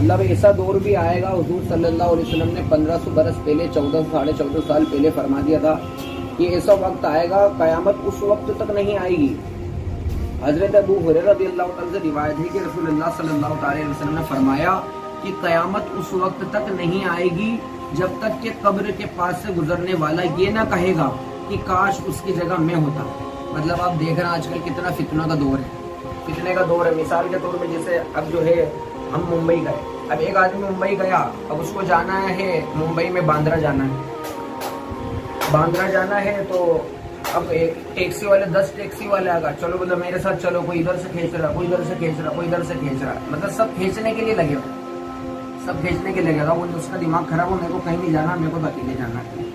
मतलब ऐसा दौर भी आएगा, हुजूर सल्लल्लाहु अलैहि वसल्लम ने 1500 बरस पहले 1400 साढ़े 1400 साल पहले फरमा दिया था कि ऐसा वक्त आएगा, कयामत उस वक्त तक नहीं आएगी। हजरत अबू हुरैरा रज़ियल्लाहु ताला से रिवायत है कि रसूलुल्लाह सल्लल्लाहु अलैहि वसल्लम ने फरमाया कि कयामत उस वक्त तक नहीं आएगी जब तक कि कब्र के पास से गुजरने वाला ये ना कहेगा कि काश उसकी जगह मैं होता। मतलब आप देख रहे हैं आजकल कितना फितना का दौर है, फितने का दौर है। मिसाल के तौर पे जैसे अब जो है हम मुंबई गए, अब एक आदमी मुंबई गया, अब उसको जाना है मुंबई में बांद्रा जाना है, बांद्रा जाना है तो अब टैक्सी वाले 10 टैक्सी वाले आ गए, चलो मतलब मेरे साथ चलो, कोई इधर से खींच रहा, कोई इधर से खींच रहा, कोई इधर से खींच रहा, मतलब सब खींचने के लिए लगे हो, सब खींचने के लिए लगेगा। वो उसका दिमाग खराब हो, मेरे को कहीं नहीं जाना, मेरे को अकेले जाना है।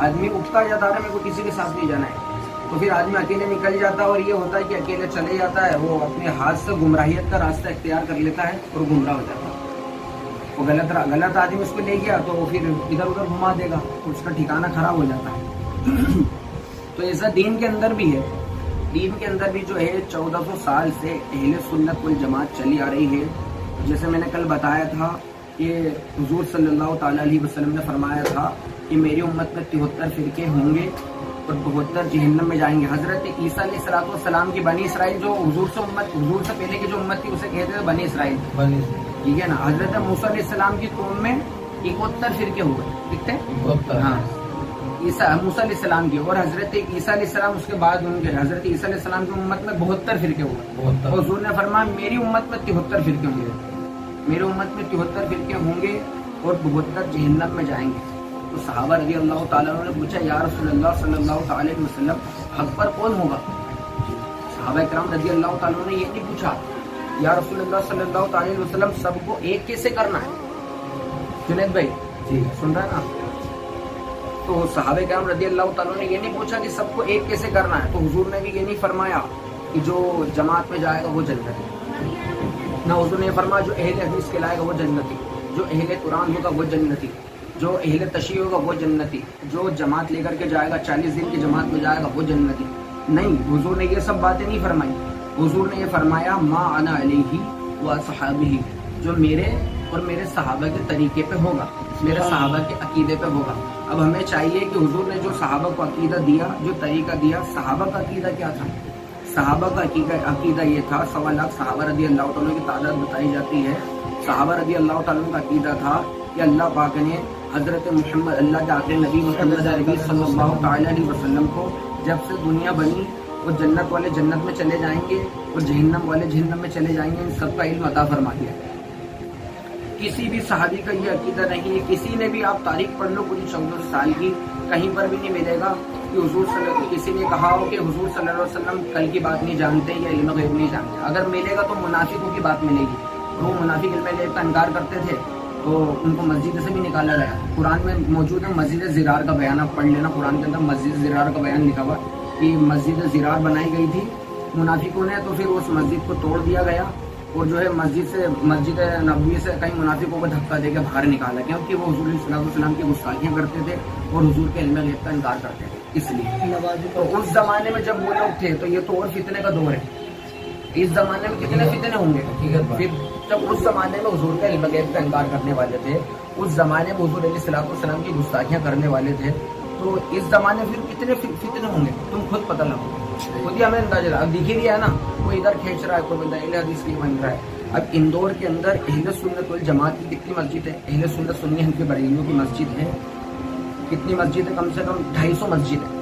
आदमी उठता जाता है मेरे को किसी के साथ नहीं जाना है, तो फिर आदमी अकेले निकल जाता है और ये होता है कि अकेले चले जाता है, वो अपने हाथ से गुमराहियत का रास्ता इख्तियार कर लेता है और गुमराह हो जाता है। वो गलत आदमी उसको ले गया तो वो फिर इधर उधर घुमा देगा, तो उसका ठिकाना खराब हो जाता है। तो ऐसा दीन के अंदर भी है, दीन के अंदर भी जो है 1400 साल से अहले सुन्नत वल जमात चली आ रही है। जैसे मैंने कल बताया था कि हुजूर सल्लल्लाहु ताला अलैहि वसल्लम ने फरमाया था कि मेरी उम्मत में 73 फिरके होंगे और 72 जहन्नम में जाएंगे। हजरत ईसा अलैहिस्सलाम की बनी इसराइल, जो हुजूर से पहले की जो उम्मत थी उसे कहते थे बनी इसराइल, ठीक है ना। हजरत मूसा अलैहिस्सलाम की कौम में 71 फिरके हुए, कितने? 72। हाँ, मूसा अलैहिस्सलाम की, और हजरत ईसा अलैहिस्सलाम उसके बाद उनके हजरत ईसा अलैहिस्सलाम की उम्मत में 72 फिरके हुए। और हुजूर ने फरमाया मेरी उम्मत में 73 फिरके होंगे, मेरी उम्मत में 73 फिरके होंगे और 72 जहन्नम में जाएंगे। तो सहाबा रज़ी अल्लाह ताला ने पूछा या रसूलल्लाह सल्लल्लाहु अलैहि वसल्लम हक पर कौन होगा? सहाबा इकराम रज़ी अल्लाह ताला ने ये नहीं पूछा या रसूलल्लाह सल्लल्लाहु अलैहि वसल्लम सबको एक कैसे करना है। जुनैद भाई जी सुन रहे हैं ना? तो सहाबा इकराम रज़ी अल्लाह ताला ने ये नहीं पूछा कि सबको एक कैसे करना है, तो हुजूर ने भी ये नहीं फरमाया कि जो जमात में जाएगा वो जन्नती, ना हुजूर ने फरमाया जो अहले हदीस कहलाएगा वो जन्नती, जो अहले कुरान होगा वो जन्नती, जो अहले तशरीह होगा वो जन्नती, जो जमात लेकर के जाएगा 40 दिन की जमात में जाएगा वो जन्नती। नहीं, हुजूर ने ये सब बातें नहीं फरमाई। हुजूर ने ये फरमाया मा अना अलैहि व सहाबी, जो मेरे और मेरे सहाबा के तरीके पे होगा, मेरे सहाबा के अकीदे पे होगा। अब हमें चाहिए कि हुजूर ने जो सहाबा को अकीदा दिया, जो तरीका दिया, सहाबा का अकीदा क्या था? सहाबा का अकीदा ये था, 1.25 लाख सहाबा रज़ी अल्लाह तआला की तादाद बताई जाती है। सहाबा रज़ी अल्लाह तआला का अकीदा था कि अल्लाह पाक ने हजरत मुहम्मद, अल्लाह के आखिरी नबी मुहम्मद अरबी सल्लल्लाहु अलैहि वसल्लम को जब से दुनिया बनी, वो जन्नत वाले जन्नत में चले जाएंगे और जहन्नम वाले जहन्नम में चले जाएंगे, इन सबका इल्म अता फरमा दिया। किसी भी सहाबी का ये अकीदा नहीं है, किसी ने भी आप तारीख पढ़ लो पूरी 1400 साल की, कहीं पर भी नहीं मिलेगा कि हुजूर किसी ने कहा हो कि हुजूर सल्लल्लाहु अलैहि वसल्लम कल की बात नहीं जानते या इल्म गैब नहीं जानते। अगर मिलेगा तो मुनाफिकों की बात मिलेगी, वो मुनाफिक इल्म गैब का इनकार करते थे तो उनको मस्जिद से भी निकाला गया। कुरान में मौजूद है मस्जिद ज़िरार का बयान, आप पढ़ लेना, कुरान के अंदर मस्जिद ज़िरार का बयान लिखा हुआ कि मस्जिद ज़िरार बनाई गई थी मुनाफिकों ने, तो फिर उस मस्जिद को तोड़ दिया गया और जो है मस्जिद नबवी से कई मुनाफिकों को धक्का देकर बाहर निकाला, क्योंकि वो हुजूर सल्लल्लाहु अलैहि वसल्लम की गुस्ताखियां करते थे और हुजूर के इल्म गैब का इनकार करते थे। इसलिए तो उस जमाने में जब वो लोग थे तो ये तो और फितने का दौर है। इस जमाने में कितने फितने होंगे, ठीक है। फिर जब उस जमाने में हुजूर के इल्म गैब का इनकार करने वाले थे, उस जमाने में हुजूर अलैहिस्सलातु वस्सलाम की गुस्ताखियां करने वाले थे, तो इस जमाने में फिर कितने फितने होंगे तुम खुद पता लगाओ, खुद ही हमें अंदाजा। अब दिख ही रहा है ना, कोई इधर खींच रहा है, कोई बंदा अहले हदीस की बन रहा है। अब इंदौर के अंदर अहले सुन्नत वल जमात की कितनी मस्जिद है? अहले सुन्नत सुन्नी हनफी बरेलियों की मस्जिद है, कितनी मस्जिद है? कम से कम 250 मस्जिद है,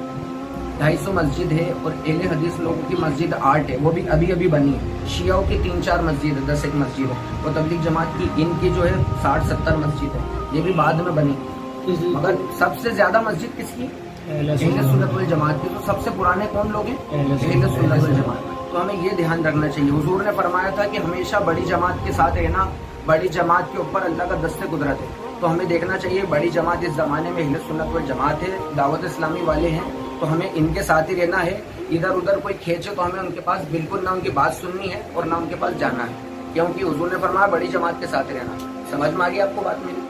250 मस्जिद है। और अहले हदीस लोगों की मस्जिद 8 है, वो भी अभी अभी बनी है। शियाओं की 3-4 मस्जिद है, 10 एक मस्जिद है। और तबलीग जमात की इनकी जो है 60-70 मस्जिद है, ये भी बाद में बनी। मगर सबसे ज्यादा मस्जिद किसकी? अहले सुन्नत वल जमात की। तो सबसे पुराने कौन लोग हैं? अहले सुन्नत वल जमात। तो हमें ये ध्यान रखना चाहिए। हुजूर ने फरमाया था कि हमेशा बड़ी जमात के साथ रहना, बड़ी जमात के ऊपर अल्लाह का दस्ते कुदरत है। तो हमें देखना चाहिए बड़ी जमात इस जमाने में अहले सुन्नत वल जमात है, दावत इस्लामी वाले हैं, तो हमें इनके साथ ही रहना है। इधर उधर कोई खींचे तो हमें उनके पास बिल्कुल ना उनकी बात सुननी है और ना उनके पास जाना है, क्योंकि हुजूर ने फरमाया बड़ी जमात के साथ रहना। समझ में आ गई आपको बात मेरी?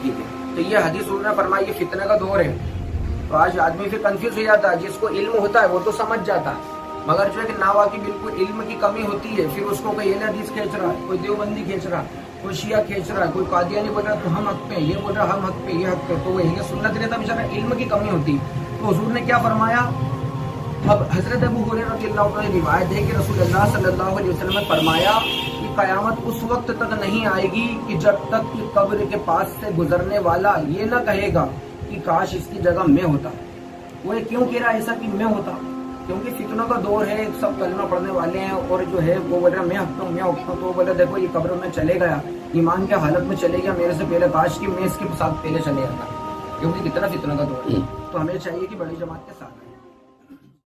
ठीक है। तो ये हदीस हुजूर ने फरमाया ये फितने का दौर है। तो आज आदमी फिर कंफ्यूज हो जाता है, जिसको इल्म होता है वो तो समझ जाता है, मगर जो है कि नावा की बिल्कुल इल्म की कमी होती है, फिर उसको कोई अहले हदीस खींच रहा है, कोई देवबंदी खींच रहा है, कोई शिया खींच रहा है, कोई कादियानी बोल रहा है तो हम हक पे, ये बोल रहा हम हक पे, ये हक पे, तो वो अहले सुन्नत रहता बेचारा, इल्म की कमी होती। तो हुजूर ने क्या फरमाया, अब हजरत अबू हुरैरा रज़ियल्लाहु अन्हु की रिवायत है कि रसूलुल्लाह सल्लल्लाहु अलैहि वसल्लम ने फरमाया कि कयामत उस वक्त तक नहीं आएगी कि जब तक कि कब्र के पास से गुजरने वाला ये ना कहेगा कि काश इसकी जगह मैं होता। वो ये क्यों कह रहा है ऐसा कि मैं होता, क्योंकि फितनों का दौर है, सब कलमा पढ़ने वाले हैं और जो है वो बोल रहा मैं हकता हूँ, मैं हकता हूँ, तो वो बोला देखो ये कब्र में चले गया, ईमान के हालत में चले गया मेरे से पहले, काश कि मैं इसके साथ पहले चले जाता, क्योंकि कितना फितना का दौर है। तो हमें चाहिए कि बड़ी जमात के साथ